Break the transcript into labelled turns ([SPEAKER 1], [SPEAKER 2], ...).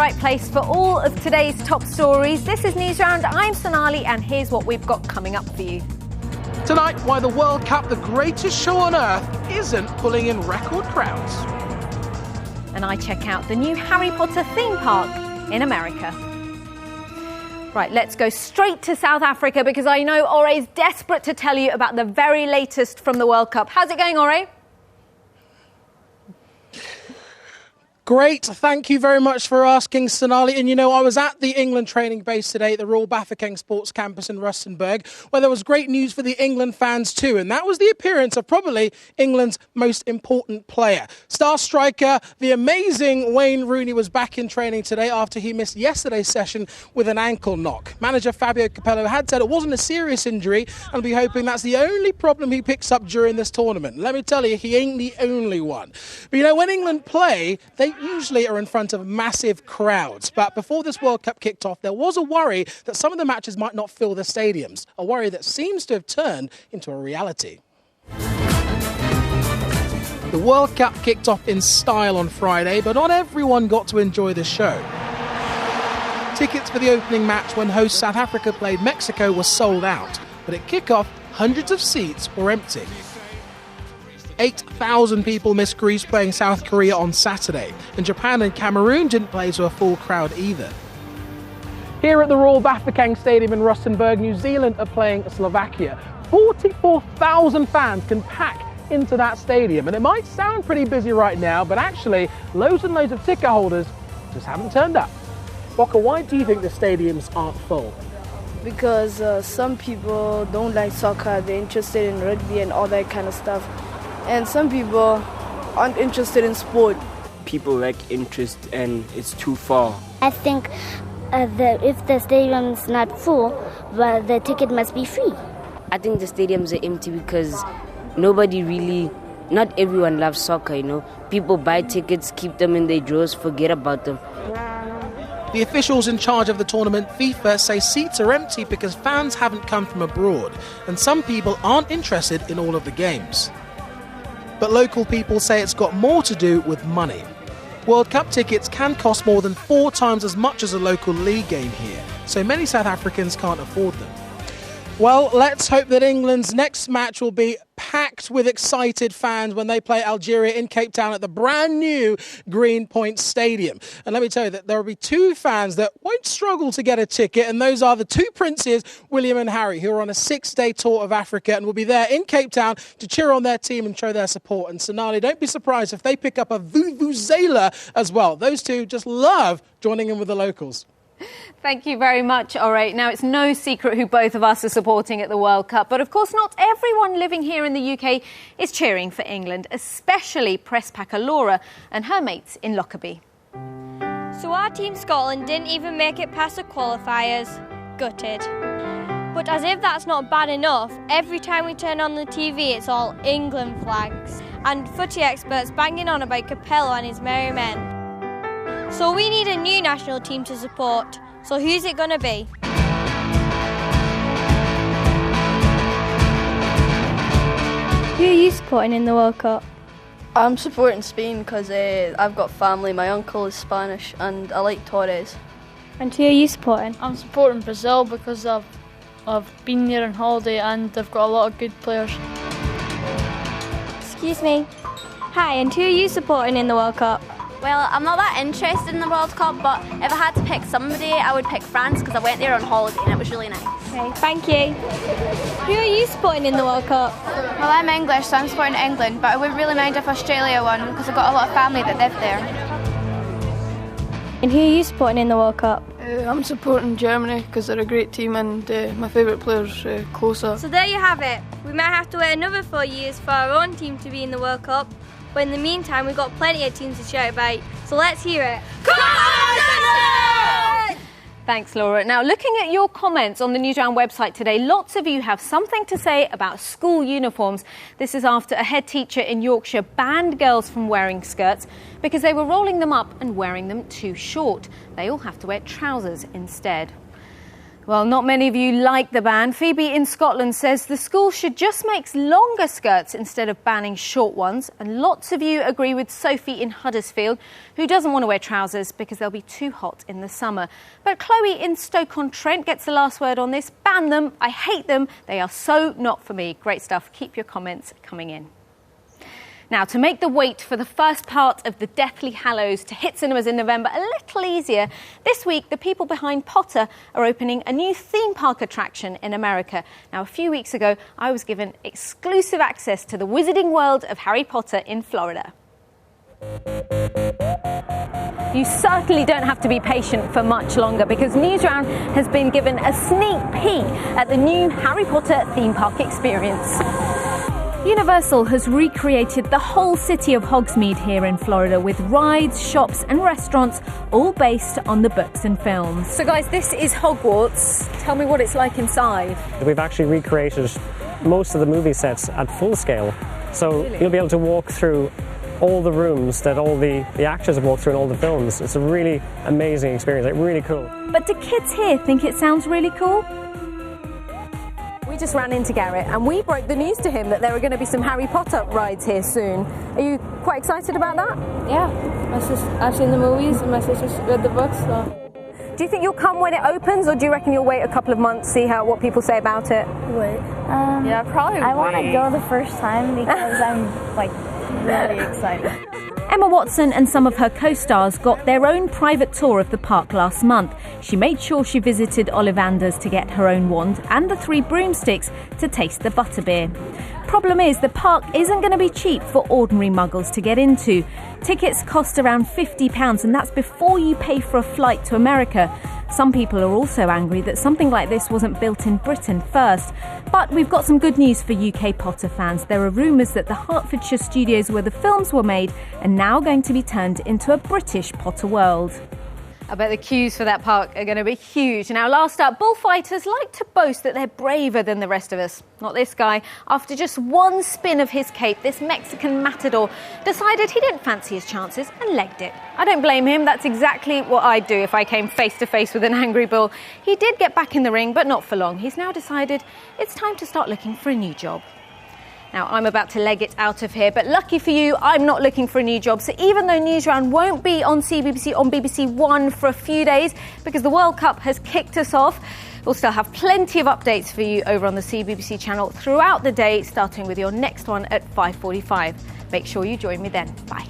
[SPEAKER 1] right place for all of today's top stories. This is Newsround. I'm Sonali, and here's what we've got coming up for you.
[SPEAKER 2] Tonight, why the World Cup, the greatest show on earth, isn't pulling in record crowds.
[SPEAKER 1] And I check out the new Harry Potter theme park in America. Right, let's go straight to South Africa because I know Ore is desperate to tell you about the very latest from the World Cup. How's it going, Ore?
[SPEAKER 2] Great, thank you very much for asking, Sonali. And you know, I was at the England training base today at the Royal Bafokeng Sports Campus in Rustenburg, where there was great news for the England fans too, and that was the appearance of probably England's most important player. Star striker, the amazing Wayne Rooney, was back in training today after he missed yesterday's session with an ankle knock. Manager Fabio Capello had said it wasn't a serious injury and will be hoping that's the only problem he picks up during this tournament. Let me tell you, he ain't the only one. But you know, when England play, they usually are in front of massive crowds. But before this World Cup kicked off, there was a worry that some of the matches might not fill the stadiums, a worry that seems to have turned into a reality. The World Cup kicked off in style on Friday, but not everyone got to enjoy the show. Tickets for the opening match when host South Africa played Mexico were sold out, but at kick-off, hundreds of seats were empty. 8,000 people missed Greece playing South Korea on Saturday, and Japan and Cameroon didn't play to a full crowd either. Here at the Royal Bafokeng Stadium in Rustenburg, New Zealand are playing Slovakia. 44,000 fans can pack into that stadium, and it might sound pretty busy right now, but actually loads and loads of ticket holders just haven't turned up. Boka, why do you think the stadiums aren't full?
[SPEAKER 3] Because some people don't like soccer, they're interested in rugby and all that kind of stuff. And some people aren't interested in sport.
[SPEAKER 4] People lack interest and it's too far.
[SPEAKER 5] I think if the stadium's not full, well, the ticket must be free.
[SPEAKER 6] I think the stadiums are empty because not everyone loves soccer, you know. People buy tickets, keep them in their drawers, forget about them.
[SPEAKER 2] The officials in charge of the tournament, FIFA, say seats are empty because fans haven't come from abroad, and some people aren't interested in all of the games. But local people say it's got more to do with money. World Cup tickets can cost more than 4 times as much as a local league game here, so many South Africans can't afford them. Well, let's hope that England's next match will be packed with excited fans when they play Algeria in Cape Town at the brand new Greenpoint Stadium. And let me tell you that there will be 2 fans that won't struggle to get a ticket, and those are the 2 princes, William and Harry, who are on a 6-day tour of Africa and will be there in Cape Town to cheer on their team and show their support. And Sonali, don't be surprised if they pick up a vuvuzela as well. Those 2 just love joining in with the locals.
[SPEAKER 1] Thank you very much, Ore. Now, it's no secret who both of us are supporting at the World Cup, but of course not everyone living here in the UK is cheering for England, especially press packer Laura and her mates in Lockerbie.
[SPEAKER 7] So our team Scotland didn't even make it past the qualifiers. Gutted. But as if that's not bad enough, every time we turn on the TV it's all England flags and footy experts banging on about Capello and his merry men. So we need a new national team to support. So who's it going to be?
[SPEAKER 8] Who are you supporting in the World Cup?
[SPEAKER 3] I'm supporting Spain because I've got family. My uncle is Spanish and I like Torres.
[SPEAKER 8] And who are you supporting?
[SPEAKER 9] I'm supporting Brazil because I've been there on holiday and they've got a lot of good players.
[SPEAKER 8] Excuse me. Hi, and who are you supporting in the World Cup?
[SPEAKER 10] Well, I'm not that interested in the World Cup, but if I had to pick somebody, I would pick France because I went there on holiday and it was really nice.
[SPEAKER 8] Okay, thank you. Who are you supporting in the World Cup?
[SPEAKER 11] Well, I'm English, so I'm supporting England, but I wouldn't really mind if Australia won because I've got a lot of family that live there.
[SPEAKER 8] And who are you supporting in the World Cup?
[SPEAKER 3] I'm supporting Germany because they're a great team and my favourite player's Klose.
[SPEAKER 7] So there you have it. We might have to wait another 4 years for our own team to be in the World Cup. But in the meantime, we've got plenty of teams to shout about. So let's hear it. Come on,
[SPEAKER 1] Thanks, Laura. Now, looking at your comments on the Newsround website today, lots of you have something to say about school uniforms. This is after a head teacher in Yorkshire banned girls from wearing skirts because they were rolling them up and wearing them too short. They all have to wear trousers instead. Well, not many of you like the ban. Phoebe in Scotland says the school should just make longer skirts instead of banning short ones. And lots of you agree with Sophie in Huddersfield, who doesn't want to wear trousers because they'll be too hot in the summer. But Chloe in Stoke-on-Trent gets the last word on this. Ban them. I hate them. They are so not for me. Great stuff. Keep your comments coming in. Now, to make the wait for the first part of the Deathly Hallows to hit cinemas in November a little easier, this week the people behind Potter are opening a new theme park attraction in America. Now, a few weeks ago, I was given exclusive access to the wizarding world of Harry Potter in Florida. You certainly don't have to be patient for much longer because Newsround has been given a sneak peek at the new Harry Potter theme park experience. Universal has recreated the whole city of Hogsmeade here in Florida with rides, shops and restaurants all based on the books and films. So guys, this is Hogwarts. Tell me what it's like inside.
[SPEAKER 12] We've actually recreated most of the movie sets at full scale. So really? You'll be able to walk through all the rooms that all the actors have walked through in all the films. It's a really amazing experience, like really cool.
[SPEAKER 1] But do kids here think it sounds really cool? We just ran into Garrett and we broke the news to him that there are going to be some Harry Potter rides here soon. Are you quite excited about that?
[SPEAKER 9] Yeah, I've seen the movies and my sister's read the books. So.
[SPEAKER 1] Do you think you'll come when it opens, or do you reckon you'll wait a couple of months, see what people say about it?
[SPEAKER 13] Wait.
[SPEAKER 9] Yeah, probably.
[SPEAKER 13] I want to go the first time because I'm really excited.
[SPEAKER 1] Emma Watson and some of her co-stars got their own private tour of the park last month. She made sure she visited Ollivanders to get her own wand and the 3 broomsticks to taste the butterbeer. Problem is, the park isn't going to be cheap for ordinary muggles to get into. Tickets cost around £50 and that's before you pay for a flight to America. Some people are also angry that something like this wasn't built in Britain first. But we've got some good news for UK Potter fans. There are rumours that the Hertfordshire studios where the films were made are now going to be turned into a British Potter world. I bet the queues for that park are going to be huge. Now, last up, bullfighters like to boast that they're braver than the rest of us. Not this guy. After just one spin of his cape, this Mexican matador decided he didn't fancy his chances and legged it. I don't blame him. That's exactly what I'd do if I came face to face with an angry bull. He did get back in the ring, but not for long. He's now decided it's time to start looking for a new job. Now, I'm about to leg it out of here, but lucky for you, I'm not looking for a new job. So even though Newsround won't be on CBBC on BBC One for a few days because the World Cup has kicked us off, we'll still have plenty of updates for you over on the CBBC channel throughout the day, starting with your next one at 5:45. Make sure you join me then. Bye.